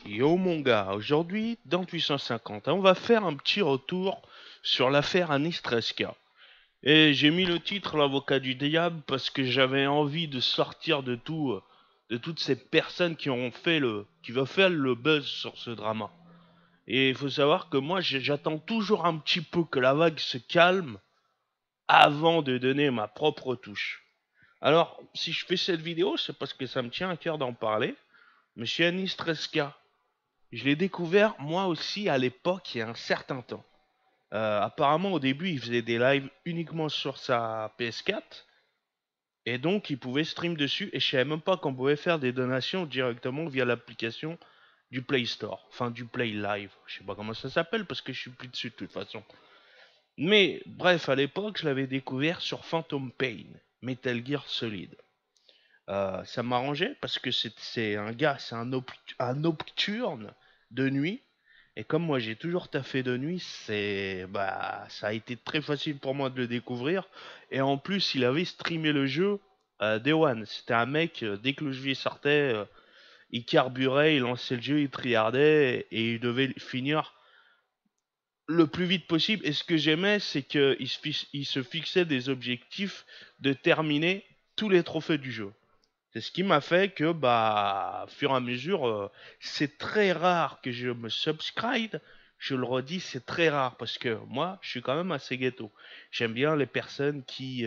Yo mon gars, aujourd'hui dans 850, on va faire un petit retour sur l'affaire Anis Treska. Et j'ai mis le titre l'avocat du diable parce que j'avais envie de sortir de tout, de toutes ces personnes qui veulent faire le buzz sur ce drama. Et il faut savoir que moi j'attends toujours un petit peu que la vague se calme avant de donner ma propre touche. Alors, si je fais cette vidéo, c'est parce que ça me tient à cœur d'en parler. Monsieur Anis Treska, je l'ai découvert moi aussi à l'époque il y a un certain temps. Apparemment au début il faisait des lives uniquement sur sa PS4 et donc il pouvait stream dessus et je savais même pas qu'on pouvait faire des donations directement via l'application du Play Store, enfin du Play Live. Je sais pas comment ça s'appelle parce que je suis plus dessus de toute façon. Mais bref, à l'époque je l'avais découvert sur Phantom Pain, Metal Gear Solid. Ça m'arrangeait parce que c'est un gars, un nocturne de nuit. Et comme moi j'ai toujours taffé de nuit, ça a été très facile pour moi de le découvrir. Et en plus, il avait streamé le jeu Day One. C'était un mec, dès que le jeu sortait, il carburait, il lançait le jeu, il triardait et il devait finir le plus vite possible. Et ce que j'aimais, c'est qu'il se fixait des objectifs de terminer tous les trophées du jeu. C'est ce qui m'a fait que, au fur et à mesure, c'est très rare que je me subscribe. Je le redis, c'est très rare parce que moi, je suis quand même assez ghetto. J'aime bien les personnes qui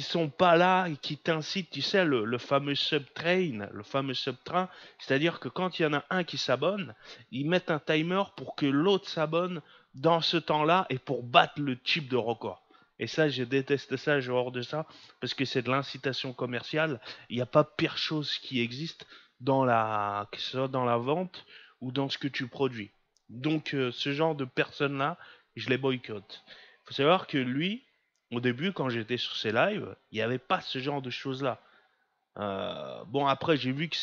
sont pas là et qui t'incitent, tu sais, le fameux subtrain, le fameux subtrain. C'est-à-dire que quand il y en a un qui s'abonne, ils mettent un timer pour que l'autre s'abonne dans ce temps-là et pour battre le type de record. Et ça, je déteste ça, j'ai horreur de ça, parce que c'est de l'incitation commerciale. Il n'y a pas pire chose qui existe que ce soit dans la vente ou dans ce que tu produis. Donc, ce genre de personnes-là, je les boycotte. Il faut savoir que lui, au début, quand j'étais sur ses lives, il n'y avait pas ce genre de choses-là. Bon, après, j'ai vu que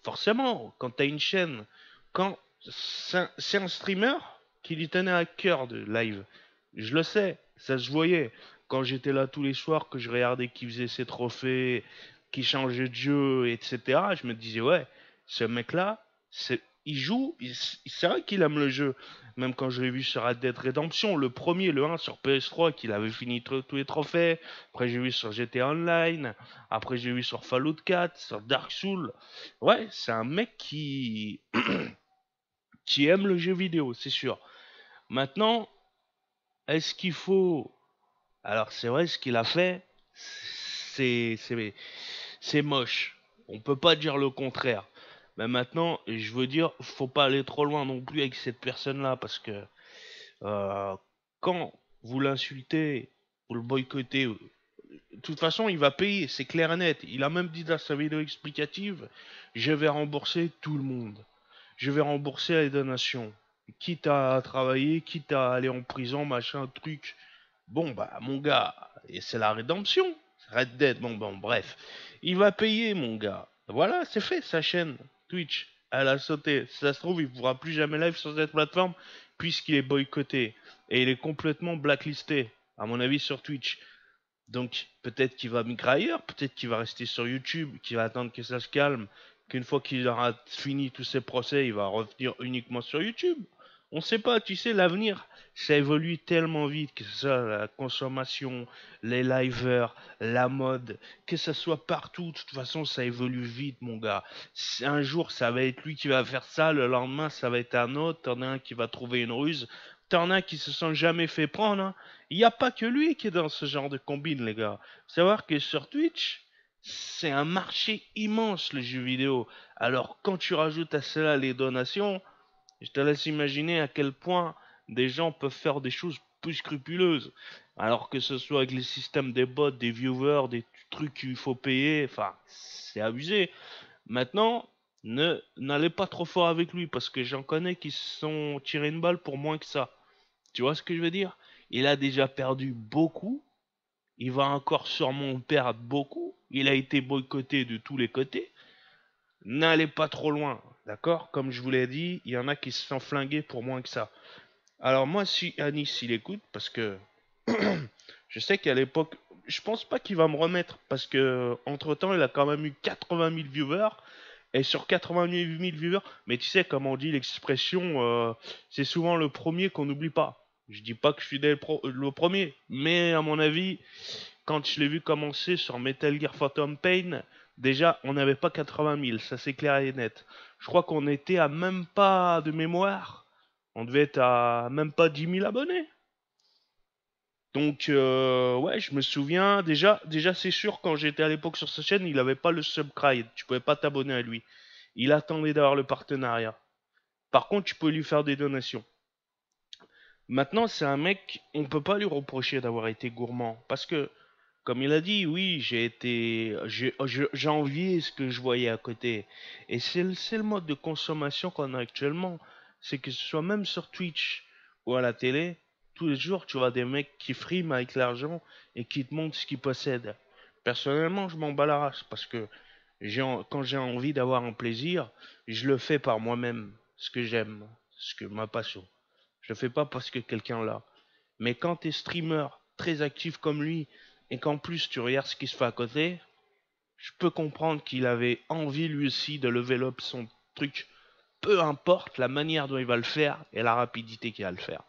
forcément, quand tu as une chaîne, quand c'est un streamer qui lui tenait à cœur de live. Je le sais, ça se voyait. Quand j'étais là tous les soirs, que je regardais qui faisait ses trophées, qui changeait de jeu, etc., je me disais, ouais, ce mec-là, il joue, c'est vrai qu'il aime le jeu. Même quand je l'ai vu sur Red Dead Redemption, le premier, le 1 sur PS3, qu'il avait fini tous les trophées. Après, j'ai vu sur GTA Online. Après, j'ai vu sur Fallout 4, sur Dark Souls. Ouais, c'est un mec qui aime le jeu vidéo, c'est sûr. Maintenant, est-ce qu'il faut... Alors, c'est vrai, ce qu'il a fait, c'est, c'est, c'est moche. On peut pas dire le contraire. Mais maintenant, je veux dire, faut pas aller trop loin non plus avec cette personne-là, parce que euh, quand vous l'insultez, vous le boycottez, de toute façon, il va payer, c'est clair et net. Il a même dit dans sa vidéo explicative, je vais rembourser tout le monde. Je vais rembourser les donations. Quitte à travailler, quitte à aller en prison, machin, truc. Bon, mon gars, et c'est la rédemption. Red Dead, bon, bref. Il va payer, mon gars. Voilà, c'est fait, sa chaîne Twitch. Elle a sauté. Si ça se trouve, il ne pourra plus jamais live sur cette plateforme, puisqu'il est boycotté. Et il est complètement blacklisté, à mon avis, sur Twitch. Donc peut-être qu'il va migrer ailleurs, peut-être qu'il va rester sur YouTube, qu'il va attendre que ça se calme, qu'une fois qu'il aura fini tous ses procès, il va revenir uniquement sur YouTube. On ne sait pas, tu sais, l'avenir, ça évolue tellement vite, que ce soit la consommation, les liveurs, la mode, que ça soit partout, de toute façon, ça évolue vite, mon gars. Un jour, ça va être lui qui va faire ça, le lendemain, ça va être un autre, t'en as un qui va trouver une ruse, t'en as qui se sont jamais fait prendre, hein. Il n'y a pas que lui qui est dans ce genre de combine, les gars. Faut savoir que sur Twitch, c'est un marché immense, le jeu vidéo. Alors, quand tu rajoutes à cela les donations, je te laisse imaginer à quel point des gens peuvent faire des choses plus scrupuleuses. Alors que ce soit avec les systèmes des bots, des viewers, des trucs qu'il faut payer, enfin, c'est abusé. Maintenant, n'allez pas trop fort avec lui, parce que j'en connais qui se sont tirés une balle pour moins que ça. Tu vois ce que je veux dire? Il a déjà perdu beaucoup. Il va encore sûrement perdre beaucoup. Il a été boycotté de tous les côtés. N'allez pas trop loin, d'accord? Comme je vous l'ai dit, il y en a qui se sont flingués pour moins que ça. Alors moi, si Anis, il écoute, parce que je sais qu'à l'époque, je pense pas qu'il va me remettre, parce que entre temps, il a quand même eu 80 000 viewers. Et sur 88 000 viewers, mais tu sais, comme on dit l'expression, c'est souvent le premier qu'on n'oublie pas. Je dis pas que je suis le premier, mais à mon avis, quand je l'ai vu commencer sur Metal Gear Phantom Pain, déjà, on n'avait pas 80 000, ça c'est clair et net. Je crois qu'on était à même pas de mémoire, on devait être à même pas 10 000 abonnés. Donc, ouais, je me souviens, déjà c'est sûr, quand j'étais à l'époque sur sa chaîne, il avait pas le subscribe, tu pouvais pas t'abonner à lui. Il attendait d'avoir le partenariat. Par contre, tu peux lui faire des donations. Maintenant, c'est un mec, on peut pas lui reprocher d'avoir été gourmand. Parce que, comme il a dit, oui, j'ai envié ce que je voyais à côté. Et c'est le mode de consommation qu'on a actuellement. C'est que ce soit même sur Twitch ou à la télé, tous les jours, tu vois des mecs qui friment avec l'argent et qui te montrent ce qu'ils possèdent. Personnellement, je m'en bats la race parce que quand j'ai envie d'avoir un plaisir, je le fais par moi-même, ce que j'aime, ma passion. Je le fais pas parce que quelqu'un l'a. Mais quand t'es streamer très actif comme lui et qu'en plus tu regardes ce qui se fait à côté, je peux comprendre qu'il avait envie lui aussi de level up son truc. Peu importe la manière dont il va le faire et la rapidité qu'il va le faire.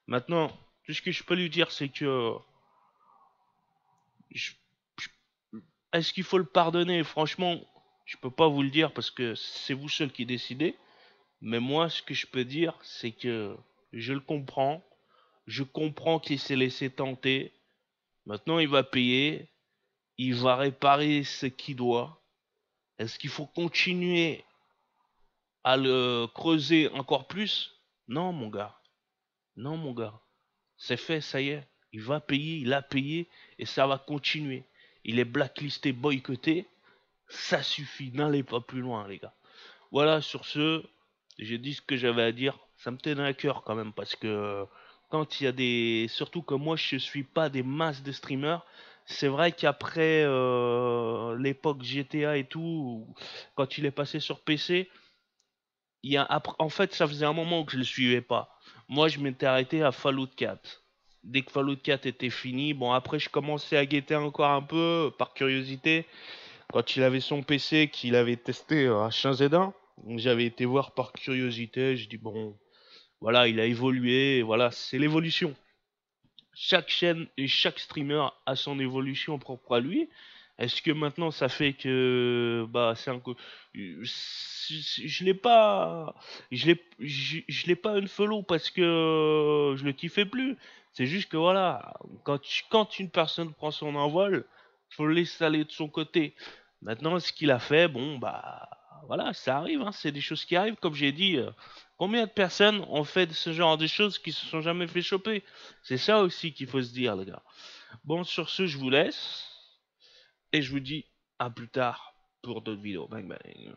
Maintenant, tout ce que je peux lui dire, c'est que je- est-ce qu'il faut le pardonner? Franchement, je peux pas vous le dire parce que c'est vous seul qui décidez. Mais moi, ce que je peux dire, c'est que je le comprends. Je comprends qu'il s'est laissé tenter. Maintenant, il va payer. Il va réparer ce qu'il doit. Est-ce qu'il faut continuer à le creuser encore plus? Non, mon gars. Non, mon gars. C'est fait, ça y est. Il va payer, il a payé et ça va continuer. Il est blacklisté, boycotté. Ça suffit. N'allez pas plus loin, les gars. Voilà, sur ce, j'ai dit ce que j'avais à dire. Ça me tenait à cœur quand même parce que quand il y a des... Surtout que moi je suis pas des masses de streamers. C'est vrai qu'après l'époque GTA et tout, quand il est passé sur PC, en fait ça faisait un moment que je le suivais pas. Moi je m'étais arrêté à Fallout 4. Dès que Fallout 4 était fini, bon après je commençais à guetter encore un peu par curiosité. Quand il avait son PC qu'il avait testé à H1Z1, j'avais été voir par curiosité, je dis bon, voilà, il a évolué, voilà, c'est l'évolution. Chaque chaîne et chaque streamer a son évolution propre à lui. Est-ce que maintenant ça fait que bah c'est un je l'ai pas je l'ai pas unfollow parce que je le kiffais plus. C'est juste que voilà, quand une personne prend son envol, faut le laisser aller de son côté. Maintenant, ce qu'il a fait, bon bah voilà, ça arrive, hein, c'est des choses qui arrivent. Comme j'ai dit, combien de personnes ont fait ce genre de choses qui se sont jamais fait choper? C'est ça aussi qu'il faut se dire, les gars. Bon, sur ce, je vous laisse et je vous dis à plus tard pour d'autres vidéos. Bang bang.